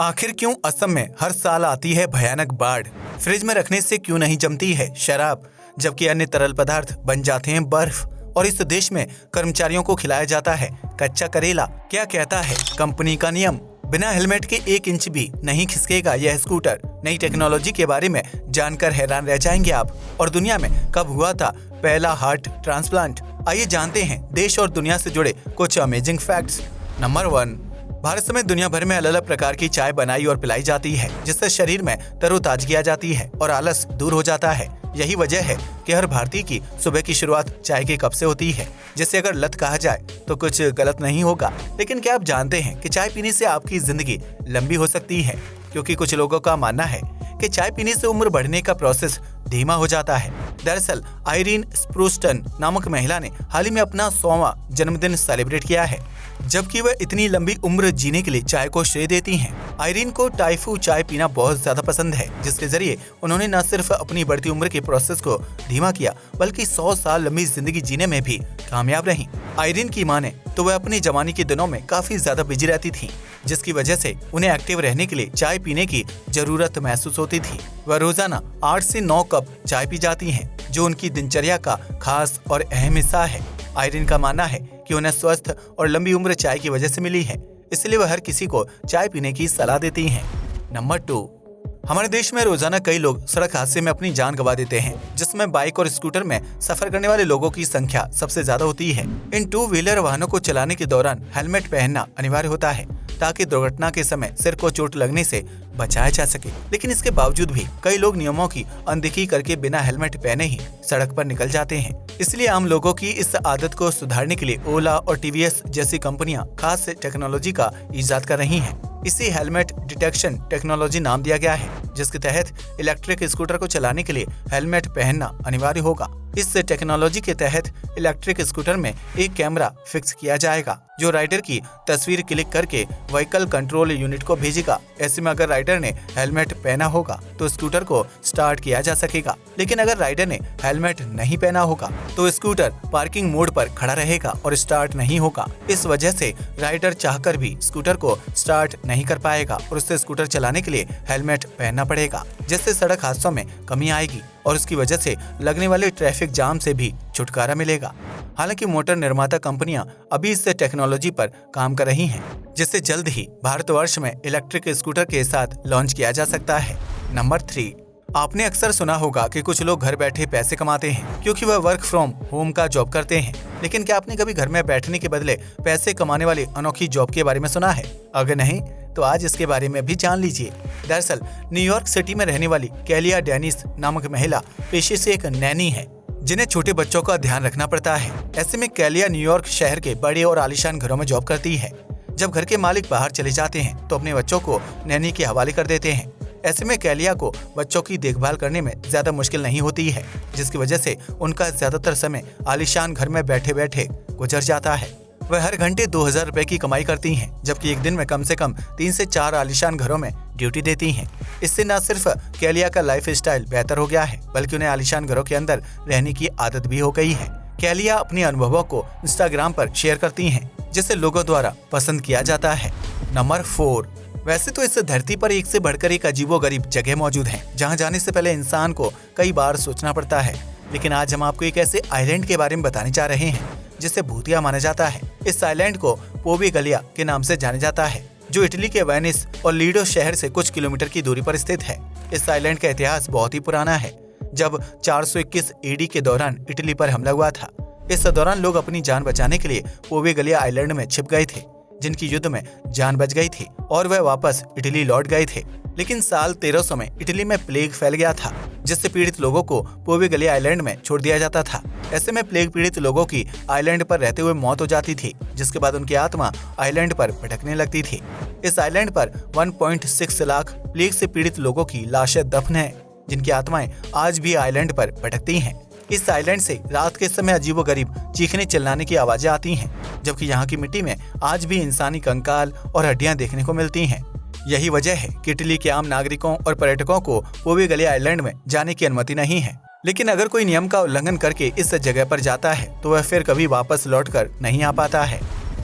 आखिर क्यों असम में हर साल आती है भयानक बाढ़? फ्रिज में रखने से क्यों नहीं जमती है शराब, जबकि अन्य तरल पदार्थ बन जाते हैं बर्फ? और इस देश में कर्मचारियों को खिलाया जाता है कच्चा करेला। क्या कहता है कंपनी का नियम? बिना हेलमेट के 1 इंच भी नहीं खिसकेगा यह स्कूटर। नई टेक्नोलॉजी के बारे में जानकर हैरान रह जाएंगे आप। और दुनिया में कब हुआ था पहला हार्ट ट्रांसप्लांट? आइए जानते हैं देश और दुनिया से जुड़े कुछ अमेजिंग फैक्ट्स। नंबर 1, भारत समेत दुनिया भर में अलग अलग प्रकार की चाय बनाई और पिलाई जाती है, जिससे शरीर में तरोताजगी आ जाती है और आलस दूर हो जाता है। यही वजह है कि हर भारतीय की सुबह की शुरुआत चाय के कप से होती है, जिसे अगर लत कहा जाए तो कुछ गलत नहीं होगा। लेकिन क्या आप जानते हैं कि चाय पीने से आपकी जिंदगी लंबी हो सकती है? क्योंकि कुछ लोगों का मानना है कि चाय पीने से उम्र बढ़ने का प्रोसेस धीमा हो जाता है। दरअसल आयरीन स्प्रूस्टन नामक महिला ने हाल ही में अपना 100वां जन्मदिन सेलिब्रेट किया है, जबकि वह इतनी लंबी उम्र जीने के लिए चाय को श्रेय देती हैं। आयरीन को टाइफू चाय पीना बहुत ज्यादा पसंद है, जिसके जरिए उन्होंने न सिर्फ अपनी बढ़ती उम्र के प्रोसेस को धीमा किया, बल्कि 100 साल लंबी जिंदगी जीने में भी कामयाब रही। आयरीन की माने तो वह अपनी जवानी के दिनों में काफी ज्यादा बिजी रहती थी, जिसकी वजह से उन्हें एक्टिव रहने के लिए चाय पीने की जरूरत महसूस होती थी। वह रोजाना 8 से 9 कप चाय पी जाती हैं, जो उनकी दिनचर्या का खास और अहम हिस्सा है। आयरीन का मानना है कि उन्हें स्वस्थ और लंबी उम्र चाय की वजह से मिली है, इसलिए वह हर किसी को चाय पीने की सलाह देती हैं। नंबर 2, हमारे देश में रोजाना कई लोग सड़क हादसे में अपनी जान गंवा देते हैं, जिसमें बाइक और स्कूटर में सफर करने वाले लोगों की संख्या सबसे ज्यादा होती है। इन 2 व्हीलर वाहनों को चलाने के दौरान हेलमेट पहनना अनिवार्य होता है, ताकि दुर्घटना के समय सिर को चोट लगने से बचाया जा सके। लेकिन इसके बावजूद भी कई लोग नियमों की अनदेखी करके बिना हेलमेट पहने ही सड़क पर निकल जाते हैं। इसलिए आम लोगों की इस आदत को सुधारने के लिए ओला और टीवीएस जैसी कंपनियां खास टेक्नोलॉजी का इजाद कर रही हैं। इसे हेलमेट डिटेक्शन टेक्नोलॉजी नाम दिया गया है, जिसके तहत इलेक्ट्रिक स्कूटर को चलाने के लिए हेलमेट पहनना अनिवार्य होगा। इस टेक्नोलॉजी के तहत इलेक्ट्रिक स्कूटर में एक कैमरा फिक्स किया जाएगा, जो राइडर की तस्वीर क्लिक करके व्हीकल कंट्रोल यूनिट को भेजेगा। ऐसे में अगर राइडर ने हेलमेट पहना होगा तो स्कूटर को स्टार्ट किया जा सकेगा, लेकिन अगर राइडर ने हेलमेट नहीं पहना होगा तो स्कूटर पार्किंग मोड पर खड़ा रहेगा और स्टार्ट नहीं होगा। इस वजह से राइडर चाहकर भी स्कूटर को स्टार्ट नहीं कर पाएगा और उससे स्कूटर चलाने के लिए हेलमेट पहनना पड़ेगा, जिससे सड़क हादसों में कमी आएगी और उसकी वजह से लगने वाले ट्रैफिक जाम से भी छुटकारा मिलेगा। हालांकि मोटर निर्माता कंपनियां अभी इस टेक्नोलॉजी पर काम कर रही हैं, जिसे जल्द ही भारतवर्ष में इलेक्ट्रिक स्कूटर के साथ लॉन्च किया जा सकता है। नंबर 3, आपने अक्सर सुना होगा कि कुछ लोग घर बैठे पैसे कमाते हैं क्योंकि वह वर्क फ्रॉम होम का जॉब करते हैं। लेकिन क्या आपने कभी घर में बैठने के बदले पैसे कमाने वाली अनोखी जॉब के बारे में सुना है? अगर नहीं तो आज इसके बारे में भी जान लीजिए। दरअसल न्यूयॉर्क सिटी में रहने वाली कैलिया डेनिस नामक महिला पेशे से एक नैनी है, जिन्हें छोटे बच्चों का ध्यान रखना पड़ता है। ऐसे में कैलिया न्यूयॉर्क शहर के बड़े और आलीशान घरों में जॉब करती है। जब घर के मालिक बाहर चले जाते हैं तो अपने बच्चों को नैनी के हवाले कर देते हैं। ऐसे में कैलिया को बच्चों की देखभाल करने में ज्यादा मुश्किल नहीं होती है, जिसकी वजह से उनका ज्यादातर समय आलीशान घर में बैठे बैठे गुजर जाता है। वह हर घंटे 2000 रुपए की कमाई करती हैं, जबकि एक दिन में कम से कम 3 से 4 आलीशान घरों में ड्यूटी देती हैं। इससे न सिर्फ कैलिया का लाइफ स्टाइल बेहतर हो गया है, बल्कि उन्हें आलीशान घरों के अंदर रहने की आदत भी हो गई है। कैलिया अपने अनुभवों को इंस्टाग्राम पर शेयर करती हैं, जिसे लोगों द्वारा पसंद किया जाता है। नंबर 4, वैसे तो इस धरती पर एक से बढ़कर एक अजीबोगरीब जगह मौजूद हैं, जहां जाने से पहले इंसान को कई बार सोचना पड़ता है। लेकिन आज हम आपको एक ऐसे आइलैंड के बारे में बताने जा रहे हैं जिसे भूतिया माना जाता है। इस आइलैंड को पोवेगलिया के नाम से जाना जाता है, जो इटली के वेनिस और लीडो शहर से कुछ किलोमीटर की दूरी पर स्थित है। इस आइलैंड का इतिहास बहुत ही पुराना है, जब 421 एडी के दौरान इटली पर हमला हुआ था। इस दौरान लोग अपनी जान बचाने के लिए पोवेगलिया आइलैंड में छिप गए थे, जिनकी युद्ध में जान बच गई थी और वह वापस इटली लौट गए थे। लेकिन साल 1300 में इटली में प्लेग फैल गया था, जिससे पीड़ित लोगों को पोवेगलिया आइलैंड में छोड़ दिया जाता था। ऐसे में प्लेग पीड़ित लोगों की आइलैंड पर रहते हुए मौत हो जाती थी, जिसके बाद उनकी आत्मा आइलैंड पर भटकने लगती थी। इस आइलैंड पर 1.6 लाख प्लेग से पीड़ित लोगों की लाशें दफन है, जिनकी आत्माएं आज भी आइलैंड पर भटकती हैं। इस आइलैंड से रात के समय अजीबोगरीब चीखने चिल्लाने की आवाजें आती हैं, जबकि यहाँ की मिट्टी में आज भी इंसानी कंकाल और हड्डियां देखने को मिलती हैं। यही वजह है कि इटली के आम नागरिकों और पर्यटकों को पोवेगलिया आइलैंड में जाने की अनुमति नहीं है। लेकिन अगर कोई नियम का उल्लंघन करके इस जगह पर जाता है तो वह फिर कभी वापस लौटकर नहीं आ पाता है।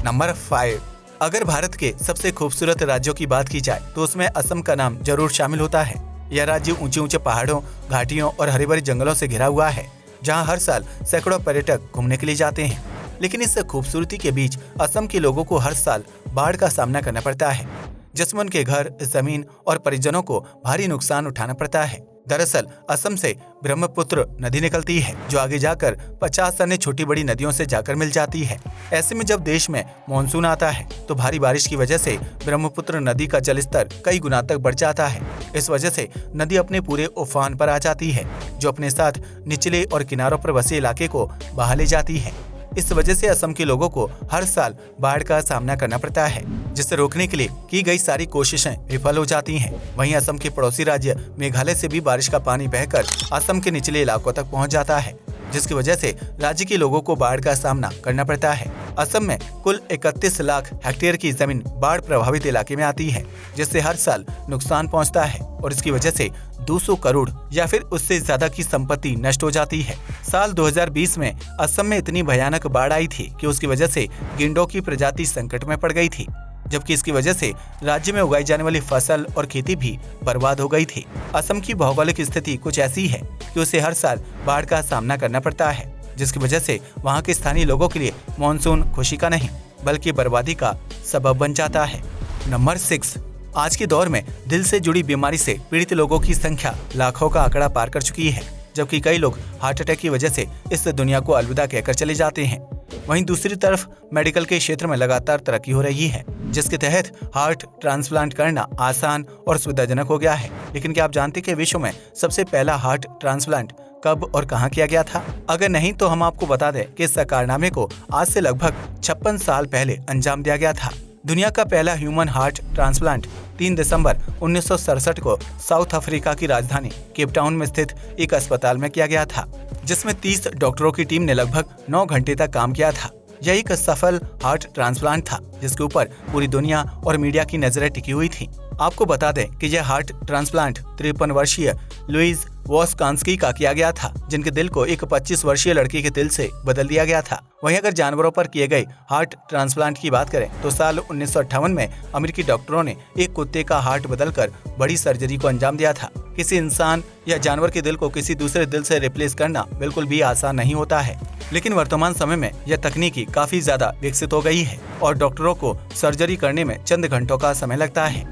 नंबर 5, अगर भारत के सबसे खूबसूरत राज्यों की बात की जाए तो उसमें असम का नाम जरूर शामिल होता है। यह राज्य ऊंचे ऊंचे पहाड़ों, घाटियों और हरे भरे जंगलों से घिरा हुआ है, जहां हर साल सैकड़ों पर्यटक घूमने के लिए जाते हैं। लेकिन इस खूबसूरती के बीच असम के लोगों को हर साल बाढ़ का सामना करना पड़ता है, जिसमें उनके घर, जमीन और परिजनों को भारी नुकसान उठाना पड़ता है। दरअसल असम से ब्रह्मपुत्र नदी निकलती है, जो आगे जाकर 50 अन्य छोटी बड़ी नदियों से जाकर मिल जाती है। ऐसे में जब देश में मानसून आता है तो भारी बारिश की वजह से ब्रह्मपुत्र नदी का जलस्तर कई गुना तक बढ़ जाता है। इस वजह से नदी अपने पूरे उफान पर आ जाती है, जो अपने साथ निचले और किनारों पर बसे इलाके को बहा ले जाती है। इस वजह से असम के लोगों को हर साल बाढ़ का सामना करना पड़ता है, जिसे रोकने के लिए की गई सारी कोशिशें विफल हो जाती हैं। वहीं असम के पड़ोसी राज्य मेघालय से भी बारिश का पानी बहकर असम के निचले इलाकों तक पहुंच जाता है, जिसकी वजह से राज्य के लोगों को बाढ़ का सामना करना पड़ता है। असम में कुल 31 लाख हेक्टेयर की जमीन बाढ़ प्रभावित इलाके में आती है, जिससे हर साल नुकसान पहुंचता है और इसकी वजह से 200 करोड़ या फिर उससे ज्यादा की संपत्ति नष्ट हो जाती है। साल 2020 में असम में इतनी भयानक बाढ़ आई थी कि उसकी वजह से गेंडों की प्रजाति संकट में पड़ गई थी, जबकि इसकी वजह से राज्य में उगाई जाने वाली फसल और खेती भी बर्बाद हो गई थी। असम की भौगोलिक स्थिति कुछ ऐसी है कि उसे हर साल बाढ़ का सामना करना पड़ता है, जिसकी वजह से वहां के स्थानीय लोगों के लिए मानसून खुशी का नहीं बल्कि बर्बादी का सबब बन जाता है। नंबर 6, आज के दौर में दिल से जुड़ी बीमारी से पीड़ित लोगों की संख्या लाखों का आंकड़ा पार कर चुकी है, जबकि कई लोग हार्ट अटैक की वजह से इस दुनिया को अलविदा कहकर चले जाते हैं। वहीं दूसरी तरफ मेडिकल के क्षेत्र में लगातार तरक्की हो रही है, जिसके तहत हार्ट ट्रांसप्लांट करना आसान और सुविधाजनक हो गया है। लेकिन क्या आप जानते हैं कि विश्व में सबसे पहला हार्ट ट्रांसप्लांट कब और कहां किया गया था? अगर नहीं तो हम आपको बता दें कि इस कारनामे को आज से लगभग 56 साल पहले अंजाम दिया गया था। दुनिया का पहला ह्यूमन हार्ट ट्रांसप्लांट 3 दिसंबर 1967 को साउथ अफ्रीका की राजधानी केप टाउन में स्थित एक अस्पताल में किया गया था, जिसमें 30 डॉक्टरों की टीम ने लगभग 9 घंटे तक काम किया था। यह एक सफल हार्ट ट्रांसप्लांट था, जिसके ऊपर पूरी दुनिया और मीडिया की नजरें टिकी हुई थी। आपको बता दें कि यह हार्ट ट्रांसप्लांट 53 वर्षीय लुइस वॉस्कांस्की का किया गया था, जिनके दिल को एक 25 वर्षीय लड़की के दिल से बदल दिया गया था। वहीं अगर जानवरों पर किए गए हार्ट ट्रांसप्लांट की बात करें तो साल 1958 में अमेरिकी डॉक्टरों ने एक कुत्ते का हार्ट बदलकर बड़ी सर्जरी को अंजाम दिया था। किसी इंसान या जानवर के दिल को किसी दूसरे दिल से रिप्लेस करना बिल्कुल भी आसान नहीं होता है, लेकिन वर्तमान समय में यह तकनीकी काफी ज्यादा विकसित हो गई है और डॉक्टरों को सर्जरी करने में चंद घंटों का समय लगता है।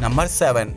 नंबर 7,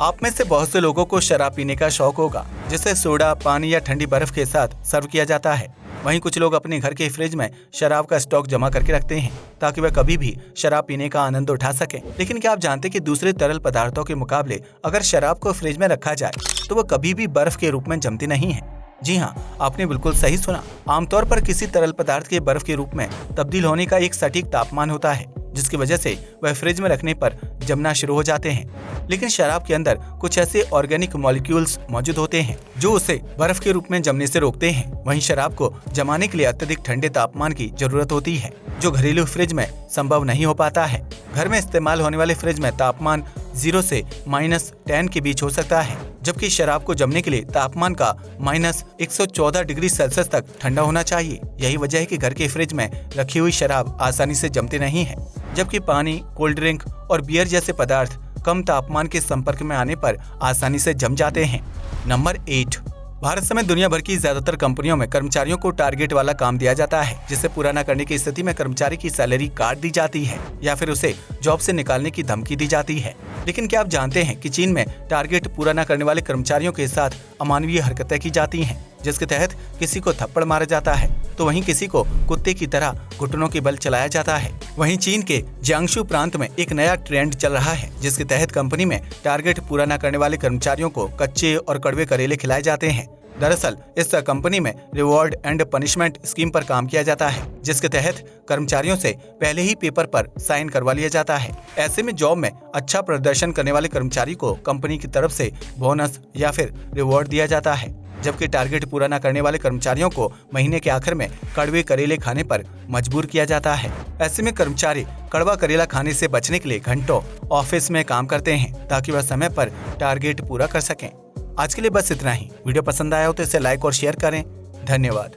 आप में से बहुत से लोगों को शराब पीने का शौक होगा, जिसे सोडा, पानी या ठंडी बर्फ के साथ सर्व किया जाता है। वहीं कुछ लोग अपने घर के फ्रिज में शराब का स्टॉक जमा करके रखते हैं ताकि वह कभी भी शराब पीने का आनंद उठा सके। लेकिन क्या आप जानते हैं कि दूसरे तरल पदार्थों के मुकाबले अगर शराब को फ्रिज में रखा जाए तो वह कभी भी बर्फ के रूप में जमती नहीं है? जी हाँ, आपने बिल्कुल सही सुना। आमतौर पर किसी तरल पदार्थ के बर्फ के रूप में तब्दील होने का एक सटीक तापमान होता है, जिसकी वजह से वह फ्रिज में रखने पर जमना शुरू हो जाते हैं। लेकिन शराब के अंदर कुछ ऐसे ऑर्गेनिक मॉलिक्यूल्स मौजूद होते हैं जो उसे बर्फ के रूप में जमने से रोकते हैं। वहीं शराब को जमाने के लिए अत्यधिक ठंडे तापमान की जरूरत होती है, जो घरेलू फ्रिज में संभव नहीं हो पाता है। घर में इस्तेमाल होने वाले फ्रिज में तापमान 0 से -10 के बीच हो सकता है, जबकि शराब को जमने के लिए तापमान का -114 डिग्री सेल्सियस तक ठंडा होना चाहिए। यही वजह है कि घर के फ्रिज में रखी हुई शराब आसानी से जमती नहीं है, जबकि पानी, कोल्ड ड्रिंक और बियर जैसे पदार्थ कम तापमान के संपर्क में आने पर आसानी से जम जाते हैं। नंबर 8, भारत समेत दुनिया भर की ज्यादातर कंपनियों में कर्मचारियों को टारगेट वाला काम दिया जाता है, जिसे पूरा न करने की स्थिति में कर्मचारी की सैलरी काट दी जाती है या फिर उसे जॉब से निकालने की धमकी दी जाती है। लेकिन क्या आप जानते हैं कि चीन में टारगेट पूरा न करने वाले कर्मचारियों के साथ अमानवीय हरकतें की जाती हैं, जिसके तहत किसी को थप्पड़ मारा जाता है तो वहीं किसी को कुत्ते की तरह घुटनों के बल चलाया जाता है। वहीं चीन के जियांगशु प्रांत में एक नया ट्रेंड चल रहा है, जिसके तहत कंपनी में टारगेट पूरा न करने वाले कर्मचारियों को कच्चे और कड़वे करेले खिलाए जाते हैं। दरअसल इस कंपनी में रिवॉर्ड एंड पनिशमेंट स्कीम पर काम किया जाता है, जिसके तहत कर्मचारियों से पहले ही पेपर पर साइन करवा लिया जाता है। ऐसे में जॉब में अच्छा प्रदर्शन करने वाले कर्मचारी को कंपनी की तरफ से बोनस या फिर रिवॉर्ड दिया जाता है, जबकि टारगेट पूरा न करने वाले कर्मचारियों को महीने के आखिर में कड़वे करेले खाने पर मजबूर किया जाता है। ऐसे में कर्मचारी कड़वा करेला खाने से बचने के लिए घंटों ऑफिस में काम करते हैं ताकि वह समय पर टारगेट पूरा कर सकें। आज के लिए बस इतना ही। वीडियो पसंद आया हो तो इसे लाइक और शेयर करें। धन्यवाद।